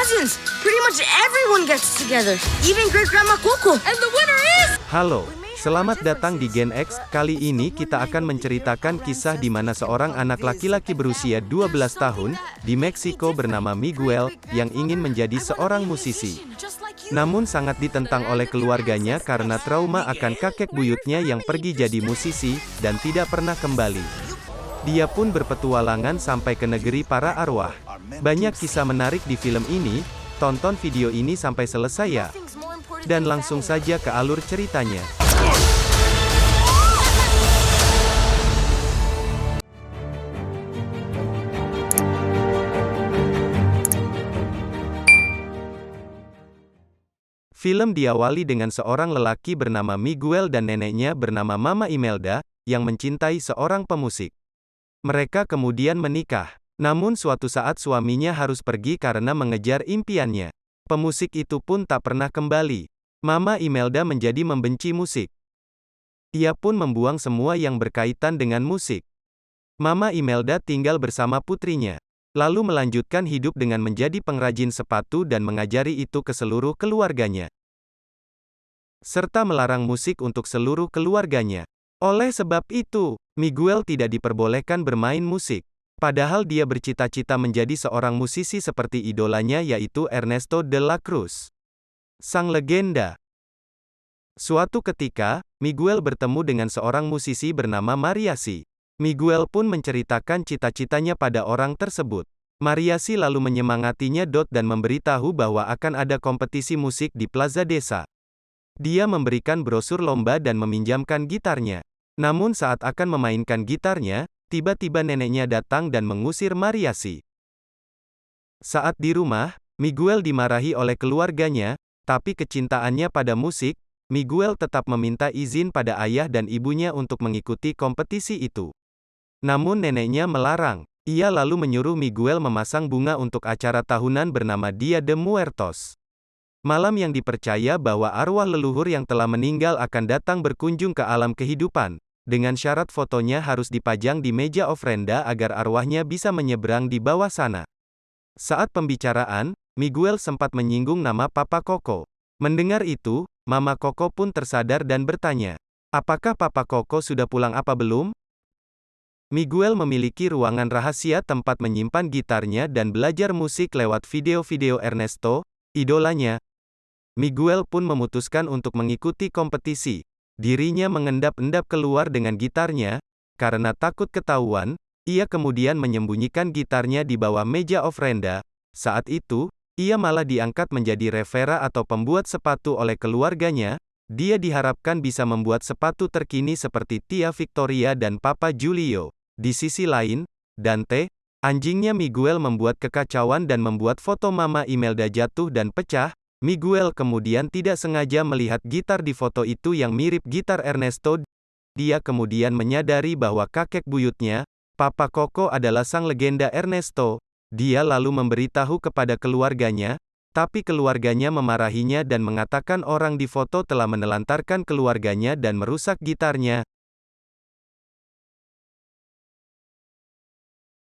cousins. Pretty much everyone gets together. Even great grandma Coco. And the winner is... Halo, selamat datang di Gen X. Kali ini kita akan menceritakan kisah di mana seorang anak laki-laki berusia 12 tahun, di Meksiko bernama Miguel, yang ingin menjadi seorang musisi. Namun sangat ditentang oleh keluarganya karena trauma akan kakek buyutnya yang pergi jadi musisi, dan tidak pernah kembali. Dia pun berpetualangan sampai ke negeri para arwah. Banyak kisah menarik di film ini, tonton video ini sampai selesai ya. Dan langsung saja ke alur ceritanya. Film diawali dengan seorang lelaki bernama Miguel dan neneknya bernama Mama Imelda, yang mencintai seorang pemusik. Mereka kemudian menikah. Namun suatu saat suaminya harus pergi karena mengejar impiannya. Pemusik itu pun tak pernah kembali. Mama Imelda menjadi membenci musik. Ia pun membuang semua yang berkaitan dengan musik. Mama Imelda tinggal bersama putrinya. Lalu melanjutkan hidup dengan menjadi pengrajin sepatu dan mengajari itu ke seluruh keluarganya. Serta melarang musik untuk seluruh keluarganya. Oleh sebab itu, Miguel tidak diperbolehkan bermain musik. Padahal dia bercita-cita menjadi seorang musisi seperti idolanya yaitu Ernesto de la Cruz, sang legenda. Suatu ketika, Miguel bertemu dengan seorang musisi bernama Mariachi. Miguel pun menceritakan cita-citanya pada orang tersebut. Mariachi lalu menyemangatinya dan memberitahu bahwa akan ada kompetisi musik di Plaza Desa. Dia memberikan brosur lomba dan meminjamkan gitarnya. Namun saat akan memainkan gitarnya, tiba-tiba neneknya datang dan mengusir Mariachi. Saat di rumah, Miguel dimarahi oleh keluarganya, tapi kecintaannya pada musik, Miguel tetap meminta izin pada ayah dan ibunya untuk mengikuti kompetisi itu. Namun neneknya melarang. Ia lalu menyuruh Miguel memasang bunga untuk acara tahunan bernama Dia de Muertos. Malam yang dipercaya bahwa arwah leluhur yang telah meninggal akan datang berkunjung ke alam kehidupan. Dengan syarat fotonya harus dipajang di meja ofrenda agar arwahnya bisa menyeberang di bawah sana. Saat pembicaraan, Miguel sempat menyinggung nama Papa Coco. Mendengar itu, Mama Coco pun tersadar dan bertanya, "Apakah Papa Coco sudah pulang apa belum?" Miguel memiliki ruangan rahasia tempat menyimpan gitarnya dan belajar musik lewat video-video Ernesto, idolanya. Miguel pun memutuskan untuk mengikuti kompetisi. Dirinya mengendap-endap keluar dengan gitarnya. Karena takut ketahuan, ia kemudian menyembunyikan gitarnya di bawah meja ofrenda. Saat itu, ia malah diangkat menjadi revera atau pembuat sepatu oleh keluarganya. Dia diharapkan bisa membuat sepatu terkini seperti Tia Victoria dan Papa Giulio. Di sisi lain, Dante, anjingnya Miguel membuat kekacauan dan membuat foto Mama Imelda jatuh dan pecah. Miguel kemudian tidak sengaja melihat gitar di foto itu yang mirip gitar Ernesto. Dia kemudian menyadari bahwa kakek buyutnya, Papa Coco adalah sang legenda Ernesto. Dia lalu memberitahu kepada keluarganya, tapi keluarganya memarahinya dan mengatakan orang di foto telah menelantarkan keluarganya dan merusak gitarnya.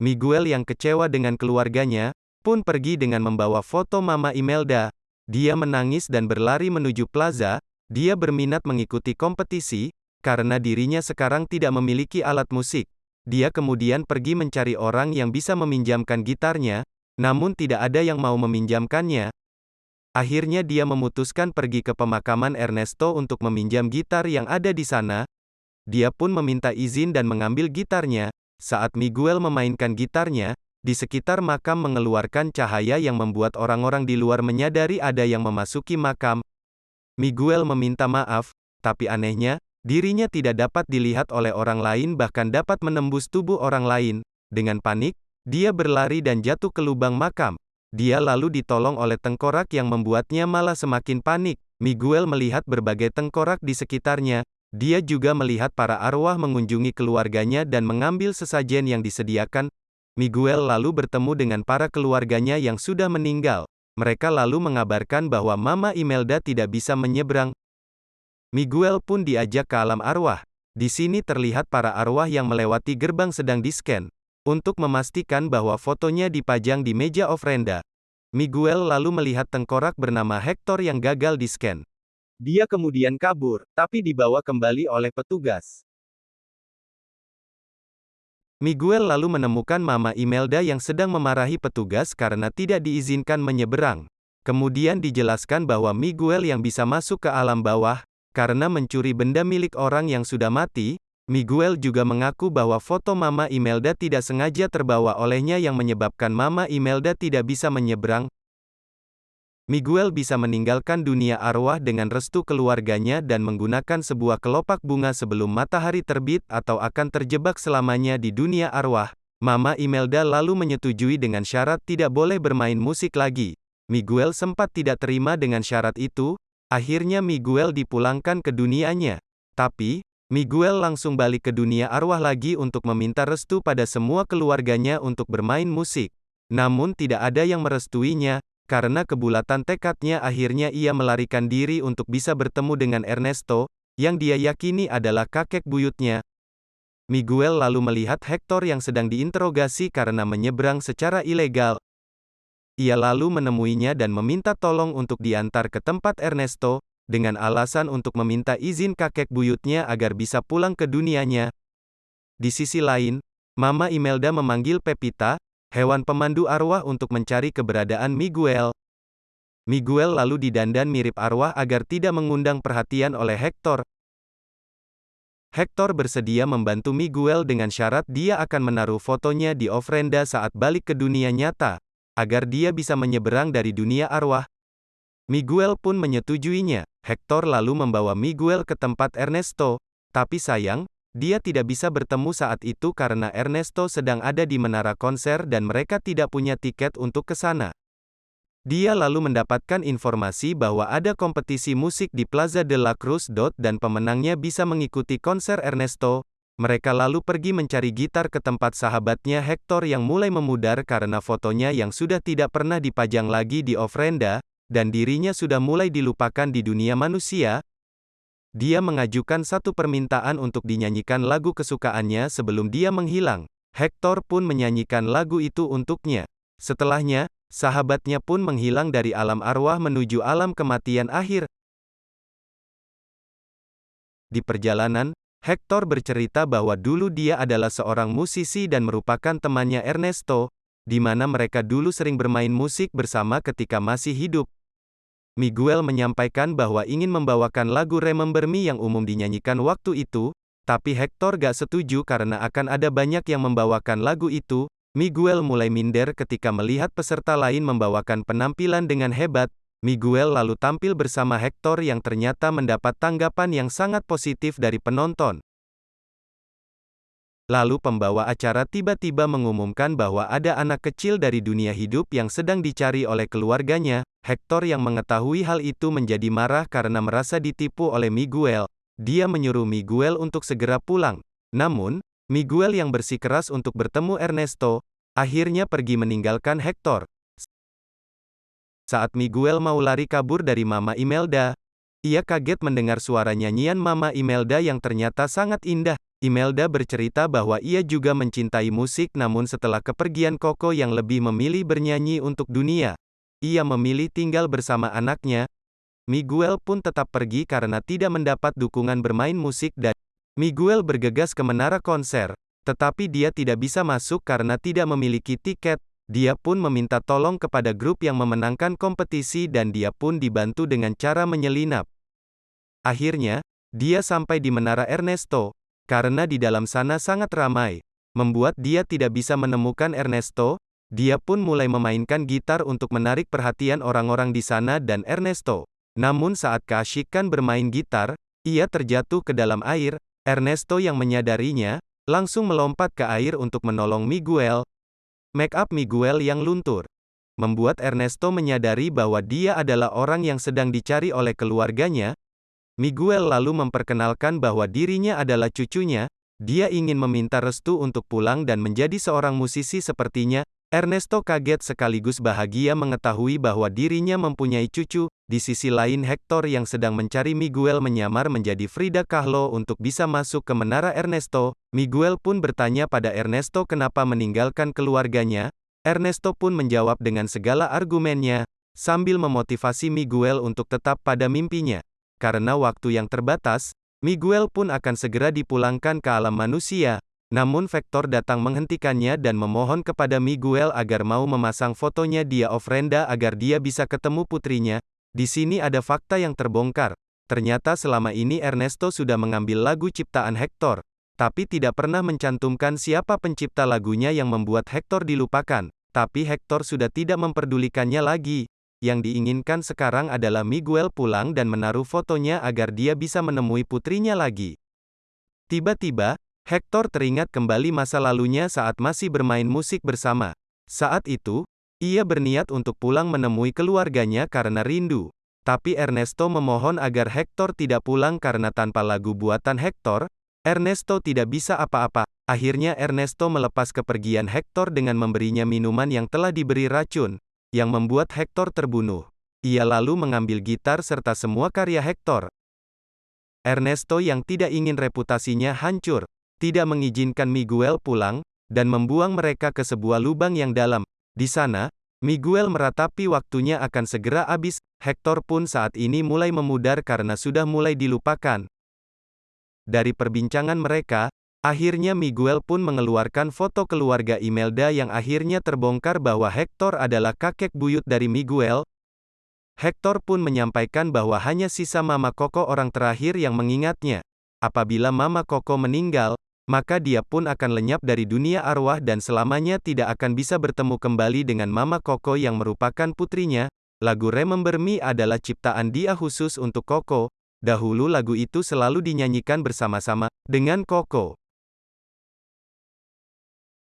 Miguel yang kecewa dengan keluarganya, pun pergi dengan membawa foto Mama Imelda. Dia menangis dan berlari menuju plaza. Dia berminat mengikuti kompetisi, karena dirinya sekarang tidak memiliki alat musik. Dia kemudian pergi mencari orang yang bisa meminjamkan gitarnya, namun tidak ada yang mau meminjamkannya. Akhirnya dia memutuskan pergi ke pemakaman Ernesto untuk meminjam gitar yang ada di sana. Dia pun meminta izin dan mengambil gitarnya. Saat Miguel memainkan gitarnya, di sekitar makam mengeluarkan cahaya yang membuat orang-orang di luar menyadari ada yang memasuki makam. Miguel meminta maaf, tapi anehnya, dirinya tidak dapat dilihat oleh orang lain bahkan dapat menembus tubuh orang lain. Dengan panik, dia berlari dan jatuh ke lubang makam. Dia lalu ditolong oleh tengkorak yang membuatnya malah semakin panik. Miguel melihat berbagai tengkorak di sekitarnya. Dia juga melihat para arwah mengunjungi keluarganya dan mengambil sesajen yang disediakan. Miguel lalu bertemu dengan para keluarganya yang sudah meninggal. Mereka lalu mengabarkan bahwa Mama Imelda tidak bisa menyeberang. Miguel pun diajak ke alam arwah. Di sini terlihat para arwah yang melewati gerbang sedang di-scan untuk memastikan bahwa fotonya dipajang di meja ofrenda. Miguel lalu melihat tengkorak bernama Hector yang gagal di-scan. Dia kemudian kabur, tapi dibawa kembali oleh petugas. Miguel lalu menemukan Mama Imelda yang sedang memarahi petugas karena tidak diizinkan menyeberang. Kemudian dijelaskan bahwa Miguel yang bisa masuk ke alam bawah, karena mencuri benda milik orang yang sudah mati. Miguel juga mengaku bahwa foto Mama Imelda tidak sengaja terbawa olehnya yang menyebabkan Mama Imelda tidak bisa menyeberang. Miguel bisa meninggalkan dunia arwah dengan restu keluarganya dan menggunakan sebuah kelopak bunga sebelum matahari terbit atau akan terjebak selamanya di dunia arwah. Mama Imelda lalu menyetujui dengan syarat tidak boleh bermain musik lagi. Miguel sempat tidak terima dengan syarat itu. Akhirnya Miguel dipulangkan ke dunianya. Tapi, Miguel langsung balik ke dunia arwah lagi untuk meminta restu pada semua keluarganya untuk bermain musik. Namun tidak ada yang merestuinya, karena kebulatan tekadnya akhirnya ia melarikan diri untuk bisa bertemu dengan Ernesto, yang dia yakini adalah kakek buyutnya. Miguel lalu melihat Hector yang sedang diinterogasi karena menyeberang secara ilegal. Ia lalu menemuinya dan meminta tolong untuk diantar ke tempat Ernesto, dengan alasan untuk meminta izin kakek buyutnya agar bisa pulang ke dunianya. Di sisi lain, Mama Imelda memanggil Pepita, hewan pemandu arwah untuk mencari keberadaan Miguel. Miguel lalu didandan mirip arwah agar tidak mengundang perhatian oleh Hector. Hector bersedia membantu Miguel dengan syarat dia akan menaruh fotonya di ofrenda saat balik ke dunia nyata, agar dia bisa menyeberang dari dunia arwah. Miguel pun menyetujuinya. Hector lalu membawa Miguel ke tempat Ernesto, tapi sayang, dia tidak bisa bertemu saat itu karena Ernesto sedang ada di menara konser dan mereka tidak punya tiket untuk ke sana. Dia lalu mendapatkan informasi bahwa ada kompetisi musik di Plaza de la Cruz. Dan pemenangnya bisa mengikuti konser Ernesto. Mereka lalu pergi mencari gitar ke tempat sahabatnya Hector yang mulai memudar karena fotonya yang sudah tidak pernah dipajang lagi di ofrenda, dan dirinya sudah mulai dilupakan di dunia manusia. Dia mengajukan satu permintaan untuk dinyanyikan lagu kesukaannya sebelum dia menghilang. Hector pun menyanyikan lagu itu untuknya. Setelahnya, sahabatnya pun menghilang dari alam arwah menuju alam kematian akhir. Di perjalanan, Hector bercerita bahwa dulu dia adalah seorang musisi dan merupakan temannya Ernesto, di mana mereka dulu sering bermain musik bersama ketika masih hidup. Miguel menyampaikan bahwa ingin membawakan lagu Remember Me yang umum dinyanyikan waktu itu, tapi Hector gak setuju karena akan ada banyak yang membawakan lagu itu. Miguel mulai minder ketika melihat peserta lain membawakan penampilan dengan hebat. Miguel lalu tampil bersama Hector yang ternyata mendapat tanggapan yang sangat positif dari penonton. Lalu pembawa acara tiba-tiba mengumumkan bahwa ada anak kecil dari dunia hidup yang sedang dicari oleh keluarganya. Hector yang mengetahui hal itu menjadi marah karena merasa ditipu oleh Miguel. Dia menyuruh Miguel untuk segera pulang. Namun, Miguel yang bersikeras untuk bertemu Ernesto, akhirnya pergi meninggalkan Hector. Saat Miguel mau lari kabur dari Mama Imelda, ia kaget mendengar suara nyanyian Mama Imelda yang ternyata sangat indah. Imelda bercerita bahwa ia juga mencintai musik namun setelah kepergian Coco yang lebih memilih bernyanyi untuk dunia, ia memilih tinggal bersama anaknya. Miguel pun tetap pergi karena tidak mendapat dukungan bermain musik dan Miguel bergegas ke menara konser, tetapi dia tidak bisa masuk karena tidak memiliki tiket. Dia pun meminta tolong kepada grup yang memenangkan kompetisi dan dia pun dibantu dengan cara menyelinap. Akhirnya, dia sampai di menara Ernesto. Karena di dalam sana sangat ramai, membuat dia tidak bisa menemukan Ernesto. Dia pun mulai memainkan gitar untuk menarik perhatian orang-orang di sana dan Ernesto. Namun saat keasyikan bermain gitar, ia terjatuh ke dalam air. Ernesto yang menyadarinya, langsung melompat ke air untuk menolong Miguel. Make up Miguel yang luntur membuat Ernesto menyadari bahwa dia adalah orang yang sedang dicari oleh keluarganya. Miguel lalu memperkenalkan bahwa dirinya adalah cucunya. Dia ingin meminta restu untuk pulang dan menjadi seorang musisi sepertinya. Ernesto kaget sekaligus bahagia mengetahui bahwa dirinya mempunyai cucu. Di sisi lain Hector yang sedang mencari Miguel menyamar menjadi Frida Kahlo untuk bisa masuk ke menara Ernesto. Miguel pun bertanya pada Ernesto kenapa meninggalkan keluarganya. Ernesto pun menjawab dengan segala argumennya, sambil memotivasi Miguel untuk tetap pada mimpinya. Karena waktu yang terbatas, Miguel pun akan segera dipulangkan ke alam manusia. Namun Vector datang menghentikannya dan memohon kepada Miguel agar mau memasang fotonya dia ofrenda agar dia bisa ketemu putrinya. Di sini ada fakta yang terbongkar. Ternyata selama ini Ernesto sudah mengambil lagu ciptaan Hector, tapi tidak pernah mencantumkan siapa pencipta lagunya yang membuat Hector dilupakan. Tapi Hector sudah tidak memperdulikannya lagi. Yang diinginkan sekarang adalah Miguel pulang dan menaruh fotonya agar dia bisa menemui putrinya lagi. Tiba-tiba, Hector teringat kembali masa lalunya saat masih bermain musik bersama. Saat itu, ia berniat untuk pulang menemui keluarganya karena rindu. Tapi Ernesto memohon agar Hector tidak pulang karena tanpa lagu buatan Hector, Ernesto tidak bisa apa-apa. Akhirnya Ernesto melepas kepergian Hector dengan memberinya minuman yang telah diberi racun, yang membuat Hector terbunuh. Ia lalu mengambil gitar serta semua karya Hector. Ernesto yang tidak ingin reputasinya hancur, tidak mengizinkan Miguel pulang, dan membuang mereka ke sebuah lubang yang dalam. Di sana, Miguel meratapi waktunya akan segera habis. Hector pun saat ini mulai memudar karena sudah mulai dilupakan. Dari perbincangan mereka, akhirnya Miguel pun mengeluarkan foto keluarga Imelda yang akhirnya terbongkar bahwa Hector adalah kakek buyut dari Miguel. Hector pun menyampaikan bahwa hanya sisa Mama Coco orang terakhir yang mengingatnya. Apabila Mama Coco meninggal, maka dia pun akan lenyap dari dunia arwah dan selamanya tidak akan bisa bertemu kembali dengan Mama Coco yang merupakan putrinya. Lagu Remember Me adalah ciptaan dia khusus untuk Coco. Dahulu lagu itu selalu dinyanyikan bersama-sama dengan Coco.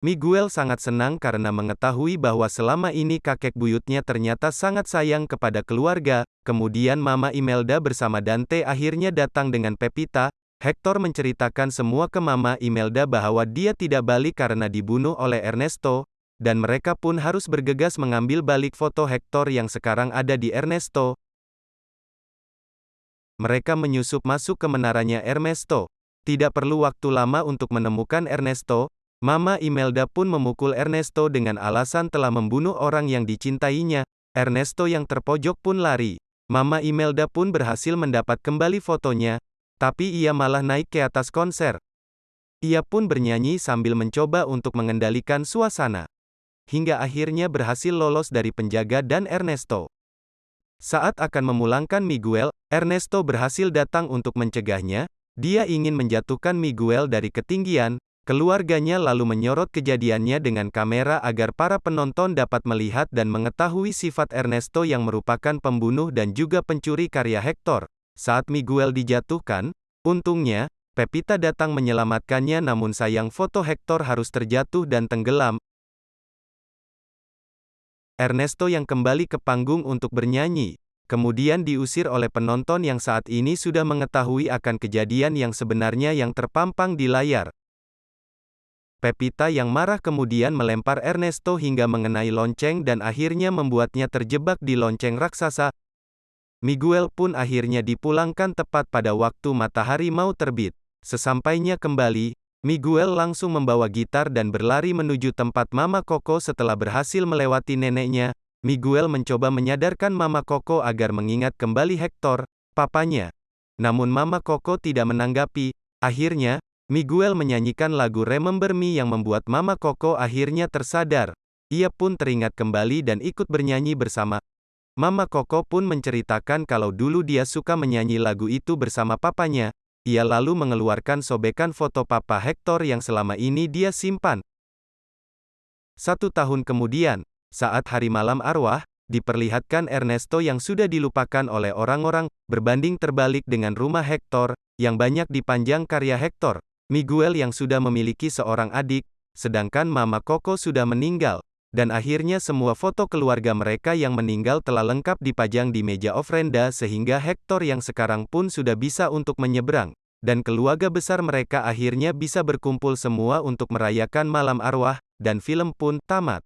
Miguel sangat senang karena mengetahui bahwa selama ini kakek buyutnya ternyata sangat sayang kepada keluarga. Kemudian Mama Imelda bersama Dante akhirnya datang dengan Pepita. Hector menceritakan semua ke Mama Imelda bahwa dia tidak balik karena dibunuh oleh Ernesto, dan mereka pun harus bergegas mengambil balik foto Hector yang sekarang ada di Ernesto. Mereka menyusup masuk ke menaranya Ernesto. Tidak perlu waktu lama untuk menemukan Ernesto. Mama Imelda pun memukul Ernesto dengan alasan telah membunuh orang yang dicintainya. Ernesto yang terpojok pun lari. Mama Imelda pun berhasil mendapat kembali fotonya, tapi ia malah naik ke atas konser. Ia pun bernyanyi sambil mencoba untuk mengendalikan suasana. Hingga akhirnya berhasil lolos dari penjaga dan Ernesto. Saat akan memulangkan Miguel, Ernesto berhasil datang untuk mencegahnya. Dia ingin menjatuhkan Miguel dari ketinggian. Keluarganya lalu menyorot kejadiannya dengan kamera agar para penonton dapat melihat dan mengetahui sifat Ernesto yang merupakan pembunuh dan juga pencuri karya Hector. Saat Miguel dijatuhkan, untungnya, Pepita datang menyelamatkannya namun sayang foto Hector harus terjatuh dan tenggelam. Ernesto yang kembali ke panggung untuk bernyanyi, kemudian diusir oleh penonton yang saat ini sudah mengetahui akan kejadian yang sebenarnya yang terpampang di layar. Pepita yang marah kemudian melempar Ernesto hingga mengenai lonceng dan akhirnya membuatnya terjebak di lonceng raksasa. Miguel pun akhirnya dipulangkan tepat pada waktu matahari mau terbit. Sesampainya kembali, Miguel langsung membawa gitar dan berlari menuju tempat Mama Coco setelah berhasil melewati neneknya. Miguel mencoba menyadarkan Mama Coco agar mengingat kembali Hector, papanya. Namun Mama Coco tidak menanggapi. Akhirnya, Miguel menyanyikan lagu Remember Me yang membuat Mama Coco akhirnya tersadar. Ia pun teringat kembali dan ikut bernyanyi bersama. Mama Coco pun menceritakan kalau dulu dia suka menyanyi lagu itu bersama papanya. Ia lalu mengeluarkan sobekan foto papa Hector yang selama ini dia simpan. 1 tahun kemudian, saat hari malam arwah, diperlihatkan Ernesto yang sudah dilupakan oleh orang-orang, berbanding terbalik dengan rumah Hector, yang banyak dipanjang karya Hector. Miguel yang sudah memiliki seorang adik, sedangkan Mama Coco sudah meninggal, dan akhirnya semua foto keluarga mereka yang meninggal telah lengkap dipajang di meja ofrenda sehingga Hector yang sekarang pun sudah bisa untuk menyeberang, dan keluarga besar mereka akhirnya bisa berkumpul semua untuk merayakan malam arwah, dan film pun tamat.